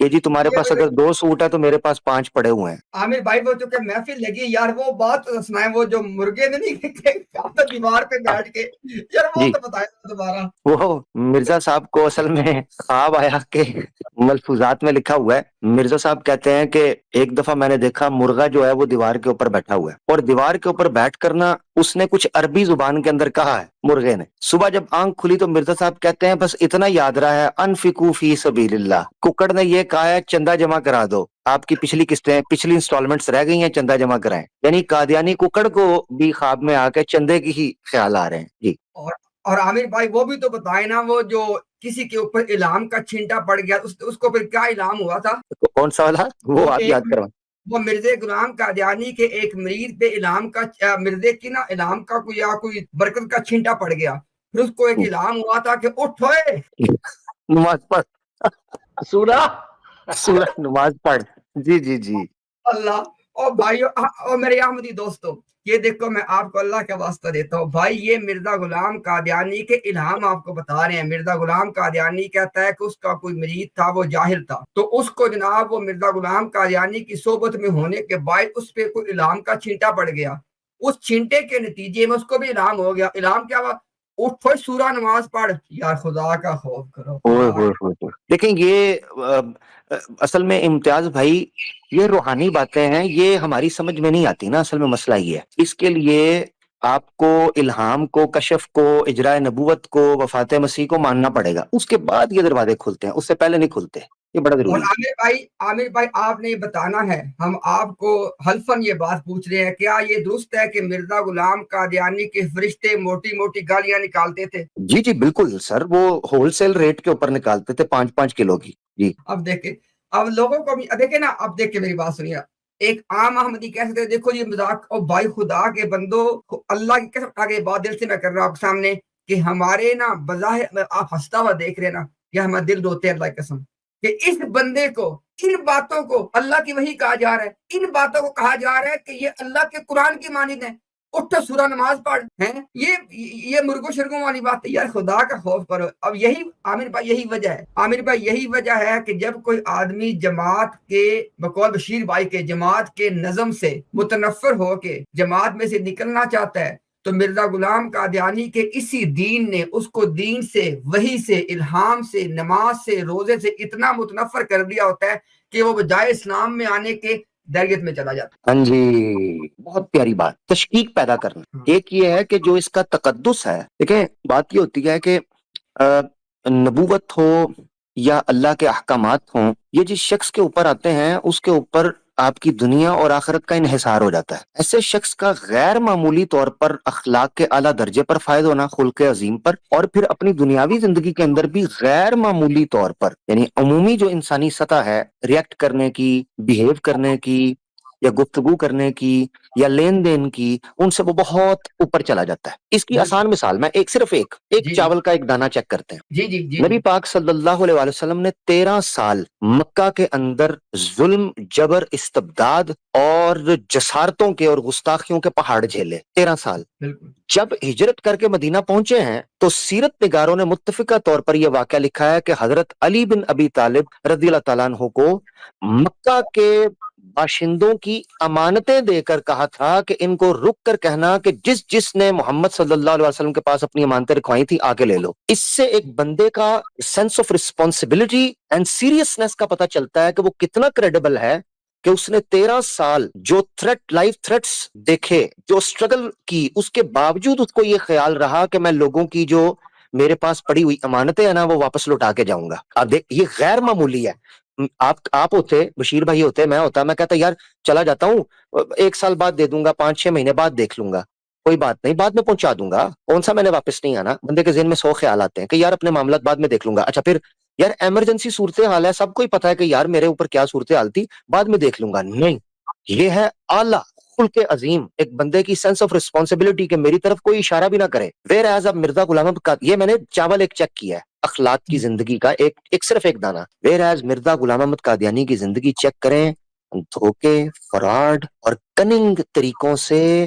کہ جی تمہارے پاس اگر 2 سوٹ ہے تو میرے پاس 5 پڑے ہوئے ہیں. عامر بھائی وہ جو کہ محفل لگی یار وہ بات تو سنائیں, وہ جو مرغے نے نہیں دیوار پہ بیٹھ کے یار وہ جی تو بتائیں دوبارہ. وہ مرزا صاحب کو اصل میں خواب آیا کہ ملفوظات میں لکھا ہوا ہے, مرزا صاحب کہتے ہیں کہ ایک دفعہ میں نے دیکھا مرغا جو ہے وہ دیوار کے اوپر بیٹھا ہوا ہے, اور دیوار کے اوپر بیٹھ کر نا اس نے کچھ عربی زبان کے اندر کہا ہے مرغے نے. صبح جب آنکھ کھلی تو مرزا صاحب کہتے ہیں بس اتنا یاد رہا ہے, انفقوا فی سبیل اللہ. ککڑ نے یہ کہا ہے چندہ جمع کرا دو, آپ کی پچھلی قسطیں پچھلی انسٹالمنٹس رہ گئی ہیں, چندہ جمع کرائیں. یعنی قادیانی ککڑ کو بھی خواب میں آ کے چندے کی ہی خیال آ رہے ہیں. جی اور عامر بھائی وہ بھی تو بتائیں نا, وہ جو کسی کے اوپر الہام کا چھینٹا پڑ گیا اس کو پھر کیا الہام ہوا تھا؟ کون سا والا وہ آپ یاد کروائیں. وہ مرزا غلام قادیانی کے ایک مریض پہ الہام کا مرزے کی نا الہام کا کوئی برکت کا چھینٹا پڑ گیا, پھر اس کو ایک الہام ہوا تھا کہ اٹھ ہوئے نماز پڑھ, سورہ سورہ نماز پڑھ. جی جی جی اللہ. اور بھائیو اور میرے احمدی دوستو, یہ دیکھو میں آپ کو اللہ کا واسطہ دیتا ہوں بھائی, یہ مرزا غلام قادیانی کے الہام آپ کو بتا رہے ہیں. مرزا غلام قادیانی کہتا ہے کہ اس کا کوئی مرید تھا, وہ جاہل تھا, تو اس کو جناب وہ مرزا غلام قادیانی کی صحبت میں ہونے کے بعد اس پہ کوئی الہام کا چھینٹا پڑ گیا. اس چھینٹے کے نتیجے میں اس کو بھی الہام ہو گیا. الہام کیا ہوا؟ اٹھو سورہ نماز پڑھ. یار خدا کا خوف کرو. دیکھیں یہ اصل میں امتیاز بھائی یہ روحانی باتیں ہیں, یہ ہماری سمجھ میں نہیں آتی نا. اصل میں مسئلہ یہ ہے, اس کے لیے آپ کو الہام کو, کشف کو, اجراء نبوت کو, وفات مسیح کو ماننا پڑے گا, اس کے بعد یہ دروازے کھلتے ہیں, اس سے پہلے نہیں کھلتے. یہ بڑا اور ضروری ہے. عامر بھائی آپ نے یہ بتانا ہے, ہم آپ کو حلفاً یہ بات پوچھ رہے ہیں, کیا یہ درست ہے کہ مرزا غلام قادیانی کے فرشتے موٹی موٹی گالیاں نکالتے تھے؟ جی جی بالکل سر, وہ ہول سیل ریٹ کے اوپر نکالتے تھے 5-5 کلو کی. جی اب دیکھیں, اب لوگوں کو بھی دیکھیں نا, اب دیکھ کے میری بات سنیے. ایک عام احمدی کہہ سکتے دیکھو یہ مذاق, اور بھائی خدا کے بندو اللہ کی قسم آگے بات دل سے میں کر رہا ہوں آپ کے سامنے کہ ہمارے نا بظاہر آپ ہنستا ہوا دیکھ رہے نا, یا ہمارا دل روتے ہیں اللہ کی قسم کہ اس بندے کو ان باتوں کو اللہ کی وحی کہا جا رہا ہے, ان باتوں کو کہا جا رہا ہے کہ یہ اللہ کے قرآن کی مانند ہے. اٹھو سورہ نماز پڑھ ہیں, یہ مرغوں شرگوں والی بات ہے. یار خدا کا خوف کرو. اب یہی عامر بھائی یہی وجہ ہے, عامر بھائی یہی وجہ ہے کہ جب کوئی آدمی جماعت کے بقول بشیر بھائی کے جماعت کے نظم سے متنفر ہو کے جماعت میں سے نکلنا چاہتا ہے, تو مرزا غلام قادیانی کے اسی دین نے اس کو دین سے, وحی سے, الہام سے, نماز سے, روزے سے اتنا متنفر کر دیا ہوتا ہے کہ وہ بجائے اسلام میں آنے کے درگت میں چلا جاتا ہے. ہاں جی, بہت پیاری بات, تشکیک پیدا کرنا. ایک یہ ہے کہ جو اس کا تقدس ہے, دیکھیں بات یہ ہوتی ہے کہ نبوت ہو یا اللہ کے احکامات ہوں, یہ جس شخص کے اوپر آتے ہیں اس کے اوپر آپ کی دنیا اور آخرت کا انحصار ہو جاتا ہے. ایسے شخص کا غیر معمولی طور پر اخلاق کے اعلیٰ درجے پر فائد ہونا, خلق عظیم پر, اور پھر اپنی دنیاوی زندگی کے اندر بھی غیر معمولی طور پر, یعنی عمومی جو انسانی سطح ہے ریئیکٹ کرنے کی, بیہیو کرنے کی, یا گفتگو کرنے کی, یا لین دین کی, ان سے وہ بہت اوپر چلا جاتا ہے. اس کی آسان مثال میں صرف ایک چاول کا ایک دانہ چیک کرتے ہیں. نبی پاک صلی اللہ علیہ وسلم نے 13 سال مکہ کے اندر ظلم, جبر, استبداد اور جسارتوں کے اور گستاخیوں کے پہاڑ جھیلے. 13 سال. جب ہجرت کر کے مدینہ پہنچے ہیں تو سیرت نگاروں نے متفقہ طور پر یہ واقعہ لکھا ہے کہ حضرت علی بن ابی طالب رضی اللہ تعالیٰ عنہ کو مکہ کے باشندوں کی امانتیں دے کر کہا تھا کہ ان کو رک کر کہنا کہ جس نے محمد صلی اللہ علیہ وسلم کے پاس اپنی امانتیں رکھوائی تھی آ کے لے لو. اس سے ایک بندے کا sense of responsibility and seriousness کا پتہ چلتا ہے کہ وہ کتنا کریڈیبل ہے کہ اس نے 13 سال جو لائف تھریٹس دیکھے, جو سٹرگل کی, اس کے باوجود اس کو یہ خیال رہا کہ میں لوگوں کی جو میرے پاس پڑی ہوئی امانتیں ہیں نا وہ واپس لوٹا کے جاؤں گا. اب دیکھ یہ غیر معمولی ہے. آپ ہوتے, بشیر بھائی ہوتے, میں کہتا یار چلا جاتا ہوں, 1 سال بعد دے دوں گا, 5-6 مہینے بعد دیکھ لوں گا, کوئی بات نہیں, بعد میں پہنچا دوں گا, کون سا میں نے واپس نہیں آنا. بندے کے ذہن میں 100 خیال آتے ہیں کہ یار اپنے معاملات بعد میں دیکھ لوں گا. اچھا پھر یار ایمرجنسی صورتحال ہے, سب کو ہی پتا ہے کہ یار میرے اوپر کیا صورتحال تھی, بعد میں دیکھ لوں گا. نہیں, یہ ہے اعلیٰ خلق عظیم, ایک بندے کی سینس آف رسپانسبلٹی کہ میری طرف کوئی اشارہ بھی نہ کرے. ویر ایز اب مرزا غلام کا یہ میں نے چاول ایک چیک کیا ہے اخلاق کی زندگی کا, صرف ایک دانہ. ویر ایز مرزا غلام احمد قادیانی کی زندگی چیک کریں, دھوکے, فراڈ اور کننگ طریقوں سے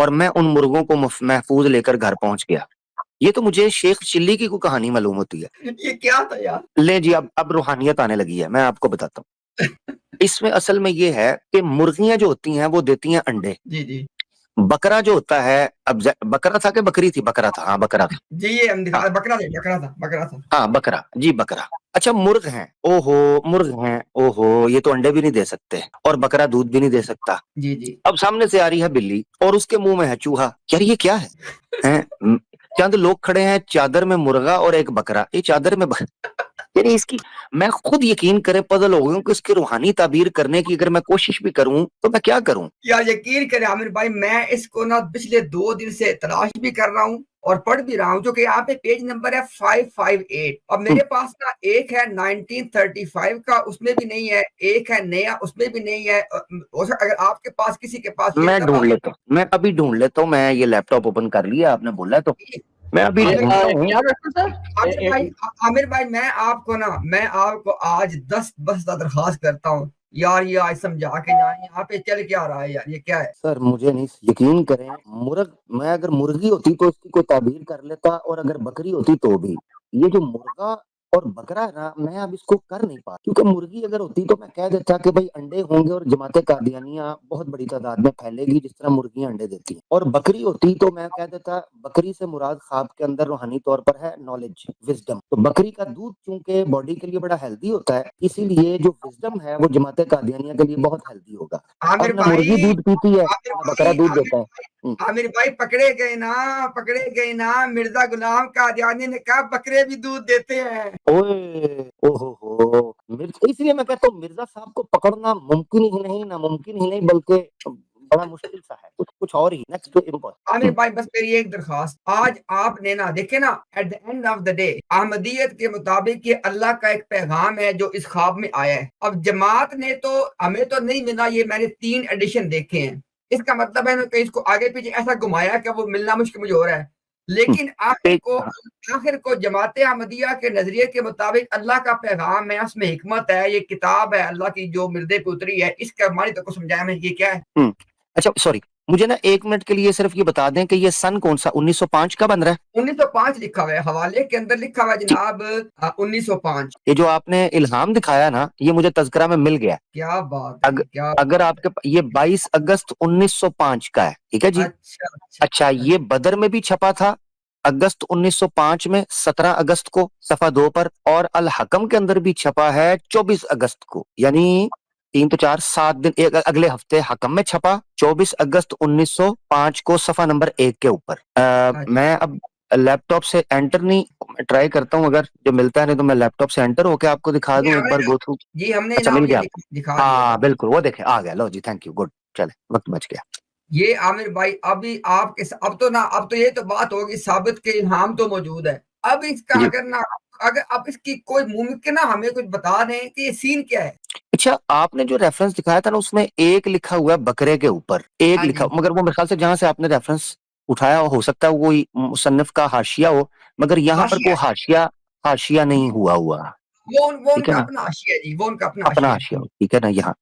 اور میں ان مرغوں کو محفوظ لے کر گھر پہنچ گیا. یہ تو مجھے شیخ چلی کی کوئی کہانی معلوم ہوتی ہے. یہ کیا تھا یار؟ لے جی اب روحانیت آنے لگی ہے, میں آپ کو بتاتا ہوں. اس میں اصل میں یہ ہے کہ مرغیاں جو ہوتی ہیں وہ دیتی ہیں انڈے. جی جی بکرا جو ہوتا ہے, اب بکرا تھا کہ بکری تھی؟ بکرا تھا, ہاں بکرا تھا. جی, یہ ہم ہاں دکھا بکرا تھا. ہاں بکرا, جی بکرا. اچھا مرغ ہیں, او ہو مرغ ہیں, او ہو یہ تو انڈے بھی نہیں دے سکتے اور بکرا دودھ بھی نہیں دے سکتا. جی جی اب سامنے سے آ رہی ہے بلی اور اس کے منہ میں ہے چوہا. یار یہ کیا ہے؟ چند لوگ کھڑے ہیں, چادر میں مرغا اور ایک بکرا. یہ چادر میں یعنی اس کی میں خود یقین کرے پزل ہو گئی کہ اس کی روحانی تعبیر کرنے کی اگر میں کوشش بھی کروں تو میں کیا کروں. یار یقین کریں عامر بھائی, میں اس کو نا پچھلے 2 دن سے تلاش بھی کر رہا ہوں اور پڑھ بھی رہا ہوں, جو کہ یہاں پہ پیج نمبر ہے 558. اب میرے پاس نا ایک ہے 1935 کا, اس میں بھی نہیں ہے. ایک ہے نیا, اس میں بھی نہیں ہے. اگر آپ کے پاس کسی کے پاس میں ڈھونڈ لیتا ہوں, میں ابھی ڈھونڈ لیتا ہوں. میں یہ لیپ ٹاپ اوپن کر لیا, آپ نے بولا ہے تو میں ابھی ڈھونڈتا ہوں. کیا ریفرنس ہے؟ عامر بھائی میں آپ کو آج 10 بس درخواست کرتا ہوں یار, یہ آج سمجھا کے جائیں یہاں پہ چل کیا رہا ہے یار, یہ کیا ہے؟ سر مجھے نہیں یقین کریں, مرغ میں اگر مرغی ہوتی تو اس کی کوئی تعبیر کر لیتا, اور اگر بکری ہوتی تو بھی. یہ جو مرغا اور بکرا ہے نا, میں اب اس کو کر نہیں پا, کیونکہ مرغی اگر ہوتی تو میں کہہ دیتا کہ بھائی انڈے ہوں گے اور جماعت قادیانیہ بہت بڑی تعداد میں پھیلے گی جس طرح مرغیاں انڈے دیتی ہیں. اور بکری ہوتی تو میں کہہ دیتا بکری سے مراد خواب کے اندر روحانی طور پر ہے نالج, وزڈم. تو بکری کا دودھ چونکہ باڈی کے لیے بڑا ہیلدی ہوتا ہے, اسی لیے جو وزڈم ہے وہ جماعت قادیانیہ کے لیے بہت ہیلدی ہوگا. عامر اب نہ مرغی بھائی دودھ پیتی ہے نہ بکرا دودھ دیتا ہے. عامر بھائی پکڑے گئے نا. مرزا غلام قادیانی نے کہا بکرے بھی دودھ دیتے ہیں. اس لیے میں کہتا ہوں مرزا صاحب کو پکڑنا ممکن ہی نہیں, ناممکن ہی نہیں, بلکہ بڑا مشکل سا ہے, کچھ اور ہی. عامر بھائی بس میری ایک درخواست, آج آپ نے نا دیکھے نا at the end of the day احمدیت کے مطابق یہ اللہ کا ایک پیغام ہے جو اس خواب میں آیا ہے. اب جماعت نے تو ہمیں تو نہیں ملا, یہ میں نے 3 ایڈیشن دیکھے ہیں. اس کا مطلب ہے کہ اس کو آگے پیچھے ایسا گھمایا کہ وہ ملنا مشکل مجھے ہو رہا ہے. لیکن آخر کو جماعت احمدیہ کے نظریے کے مطابق اللہ کا پیغام ہے, اس میں حکمت ہے, یہ کتاب ہے اللہ کی جو مردے پہ اتری ہے. اس کا معنی تو کو سمجھایا میں یہ کیا ہے. اچھا سوری, مجھے نا 1 منٹ کے لیے صرف یہ بتا دیں کہ یہ سن کون سا 1905 کا بن رہا ہے؟ 1905 لکھا ہوا ہے, حوالے کے اندر لکھا ہوا ہے جناب 1905. یہ جو آپ نے الہام دکھایا نا, یہ مجھے تذکرہ میں مل گیا. کیا بات ہے, کیا اگر آپ کے یہ 22 اگست 1905 کا ہے, ٹھیک ہے جی. اچھا یہ بدر میں بھی چھپا تھا اگست 1905 میں 17 اگست کو صفحہ 2 پر, اور الحکم کے اندر بھی چھپا ہے 24 اگست کو, یعنی 3 تو 4 7 دن اگلے ہفتے حکم میں چھپا 24 اگست 1905 کو صفحہ نمبر 1 کے اوپر. میں اب لیپ ٹاپ سے انٹر نہیں ٹرائی کرتا ہوں, اگر جو ملتا ہے نہیں تو میں لیپ ٹاپ سے انٹر ہو کے آپ کو دکھا دوں ایک بار گو تھرو. جی ہم نے اچھا مل گیا, ہاں بالکل وہ دیکھیں آ گیا. لو جی تھینک یو, گڈ, چلے وقت بچ گیا. یہ عامر بھائی ابھی آپ کے اب تو یہ تو بات ہوگی ثابت کے الہام تو موجود ہے. اب اس کا اگر اب اس کی کوئی ممکن ہمیں کچھ بتا دیں کہ یہ سین کیا ہے. اچھا آپ نے جو ریفرنس دکھایا تھا نا, اس میں 1 لکھا ہوا ہے بکرے کے اوپر, 1 لکھا, مگر وہ میرے خیال سے جہاں سے آپ نے ریفرنس اٹھایا ہو سکتا ہے کوئی مصنف کا حاشیہ ہو, مگر یہاں پر کوئی حاشیہ نہیں ہوا. وہ ان کا اپنا حاشیہ ہے جی, وہ ان کا اپنا حاشیہ, ٹھیک ہے نا. یہاں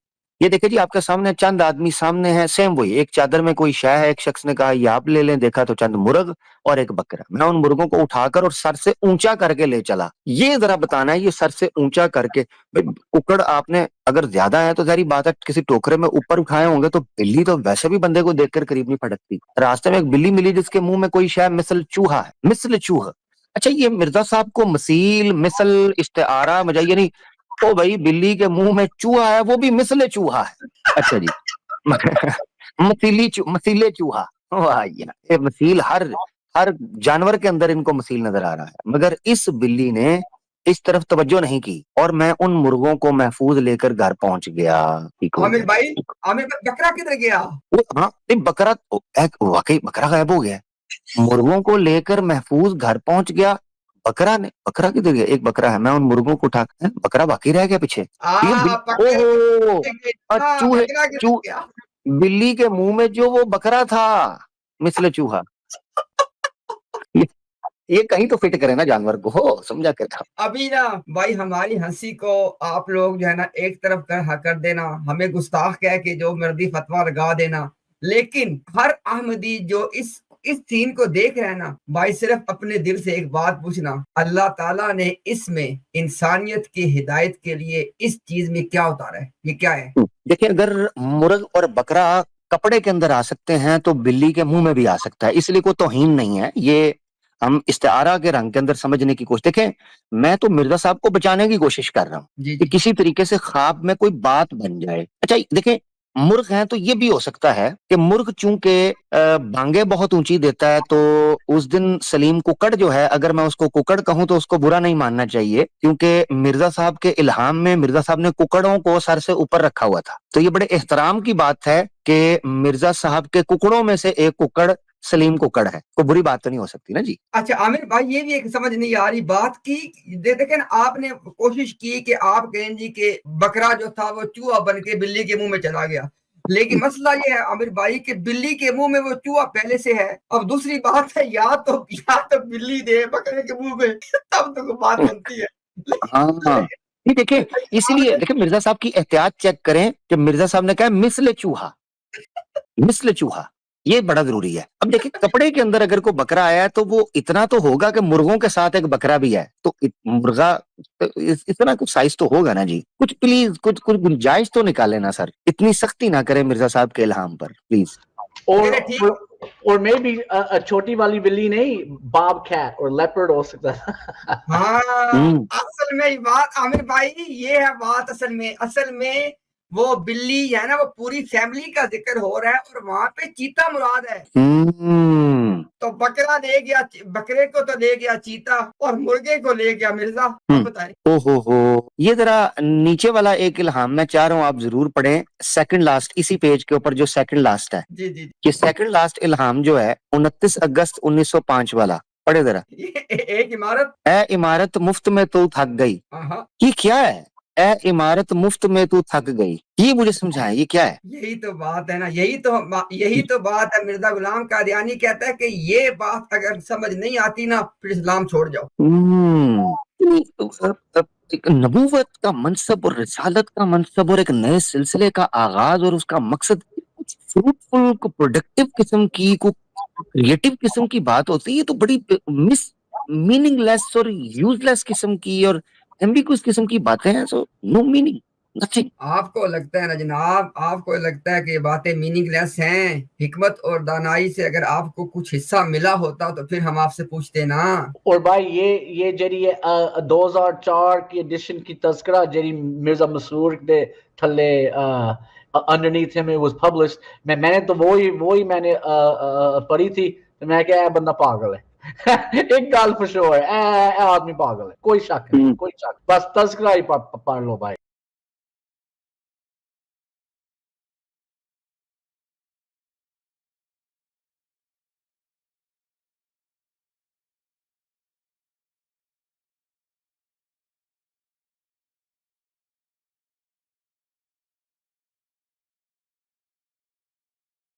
یہ دیکھیں جی آپ کے سامنے چند آدمی سامنے ہیں, سیم وہی, ایک چادر میں کوئی شے ہے, ایک شخص نے کہا یہ آپ لے لیں, دیکھا تو چند مرغ اور ایک بکرا. میں ان مرغوں کو اٹھا کر اور سر سے اونچا کر کے لے چلا. یہ ذرا بتانا ہے, یہ سر سے اونچا کر کے, ککڑ آپ نے اگر زیادہ ہے تو ظاہری بات ہے کسی ٹوکرے میں اوپر اٹھائے ہوں گے, تو بلی تو ویسے بھی بندے کو دیکھ کر قریب نہیں پھٹکتی. راستے میں ایک بلی ملی جس کے منہ میں کوئی شے مثل چوہا ہے, مثل چوہا. اچھا یہ مرزا صاحب کو مثیل مثل استعارہ مجھے نہیں, تو بھائی بلی کے منہ میں چوہا ہے, وہ بھی مثل چوہا ہے. اچھا جی مثیلے چوہا, واہ مثیل ہر جانور کے اندر ان کو مثیل نظر آ رہا ہے, مگر اس بلی نے اس طرف توجہ نہیں کی, اور میں ان مرغوں کو محفوظ لے کر گھر پہنچ گیا. عامر بھائی بکرا کدھر گیا؟ ہاں بکرا واقعی بکرا غائب ہو گیا. مرغوں کو لے کر محفوظ گھر پہنچ گیا. بکرا کدھر گیا؟ ایک بکرا ہے, میں ان مرغوں کو اٹھا کر, بکرا باقی رہ گیا پیچھے. بلی کے منہ میں جو وہ بکرا تھا مثل چوہا, یہ کہیں تو فٹ کرے نا جانور کو, ہو سمجھا کیا تھا. ابھی نا بھائی ہماری ہنسی کو آپ لوگ جو ہے نا ایک طرف کر دینا, ہمیں گستاخ کہہ کے جو مردی فتوا لگا دینا, لیکن ہر احمدی جو اس سین کو دیکھ رہا ہے نا بھائی، صرف اپنے دل سے ایک بات پوچھنا، اللہ تعالیٰ نے اس میں انسانیت کی ہدایت کے لیے اس چیز میں کیا اتارا ہے؟ یہ کیا ہے؟ دیکھیں، اگر مرغ اور بکرا کپڑے کے اندر آ سکتے ہیں تو بلی کے منہ میں بھی آ سکتا ہے، اس لیے کوئی توہین نہیں ہے، یہ ہم استعارہ کے رنگ کے اندر سمجھنے کی کوشش. دیکھیں، میں تو مرزا صاحب کو بچانے کی کوشش کر رہا ہوں جی کہ جی کسی طریقے سے خواب میں کوئی بات بن جائے. اچھا دیکھیں، مرغ ہیں تو یہ بھی ہو سکتا ہے کہ مرغ چونکہ بانگیں بہت اونچی دیتا ہے، تو اس دن سلیم ککڑ جو ہے، اگر میں اس کو ککڑ کہوں تو اس کو برا نہیں ماننا چاہیے، کیونکہ مرزا صاحب کے الہام میں مرزا صاحب نے ککڑوں کو سر سے اوپر رکھا ہوا تھا. تو یہ بڑے احترام کی بات ہے کہ مرزا صاحب کے ککڑوں میں سے ایک ککڑ سلیم ککڑ ہے، کوئی بری بات تو نہیں ہو سکتی نا جی. اچھا عامر بھائی، یہ بھی ایک سمجھ نہیں آ رہی بات کی. دیکھیں نا، آپ نے کوشش کی کہ آپ کہیں جی کہ بکرا جو تھا وہ چوہا بن کے بلی کے منہ میں چلا گیا، لیکن مسئلہ یہ ہے عامر بھائی کہ بلی کے منہ میں وہ چوہا پہلے سے ہے. اب دوسری بات ہے، یا تو بلی دے بکرے کے منہ میں، تب تو کوئی بات بنتی ہے. ہاں یہ دیکھیں، اسی لیے دیکھیں مرزا صاحب کی احتیاط چیک کریں کہ مرزا صاحب نے کہا مثل چوہا، مثل چوہا، یہ بڑا ضروری ہے. اب دیکھیں، کپڑے کے اندر اگر کوئی بکرا آیا ہے تو وہ اتنا تو ہوگا کہ مرغوں کے ساتھ ایک بکرا بھی ہے، تو مرغا اتنا کچھ سائز تو ہوگا نا جی. کچھ پلیز کچھ گنجائش تو نکالے نا سر، اتنی سختی نہ کرے مرزا صاحب کے الہام پر پلیز. اور میں بھی چھوٹی والی بلی نہیں، باب کیٹ اور لیپرڈ ہو سکتا ہے. ہاں اصل میں بات عامر بھائی یہ ہے، بات اصل میں وہ بلی ہے نا، وہ پوری فیملی کا ذکر ہو رہا ہے اور وہاں پہ چیتا مراد ہے. تو بکرا لے گیا، بکرے کو تو لے گیا چیتا، اور مرغے کو لے گیا مرزا. بتائیں. یہ ذرا نیچے والا ایک الہام میں چاہ رہا ہوں آپ ضرور پڑھیں، سیکنڈ لاسٹ، اسی پیج کے اوپر جو سیکنڈ لاسٹ ہے. جی جی یہ سیکنڈ لاسٹ الہام جو ہے 29 اگست 1905 والا پڑھے ذرا. ایک عمارت، اے عمارت مفت میں تو تھک گئی. یہ کیا ہے؟ اے عمارت مفت میں تو تھک گئی، یہ مجھے سمجھائیں یہ کیا ہے؟ یہی تو بات ہے نا، یہی تو بات ہے. مرزا غلام قادیانی کہتا ہے کہ یہ بات اگر سمجھ نہیں آتی نا پھر اسلام چھوڑ جاؤ. ایک نبوت کا منصب اور رسالت کا منصب اور ایک نئے سلسلے کا آغاز اور اس کا مقصد فروٹفل کو پروڈکٹیو قسم کی، کو کریٹو قسم کی بات ہوتی ہے. یہ تو بڑی مس میننگ لیس اور یوز لیس قسم کی اور ایمبیگوس قسم کی باتیں ہیں. سو نو میننگ، نتھنگ. آپ کو لگتا ہے نا جناب، آپ کو لگتا ہے کہ یہ باتیں میننگ لیس ہیں؟ حکمت اور دانائی سے اگر آپ کو کچھ حصہ ملا ہوتا تو پھر ہم آپ سے پوچھتے نا. اور بھائی یہ جڑی 2004 کی ایڈیشن کی تذکرہ جڑی مرزا مسرور دے تھلے underneath him it was published، میں نے تو وہی میں نے پڑھی تھی، تو میں کہا یہ بندہ پاگل ہے. ایک گال for sure ہے، اے آدمی پاگل ہے، کوئی شک نہیں، کوئی شک. بس تذکرہ ہی پڑھ لو بھائی.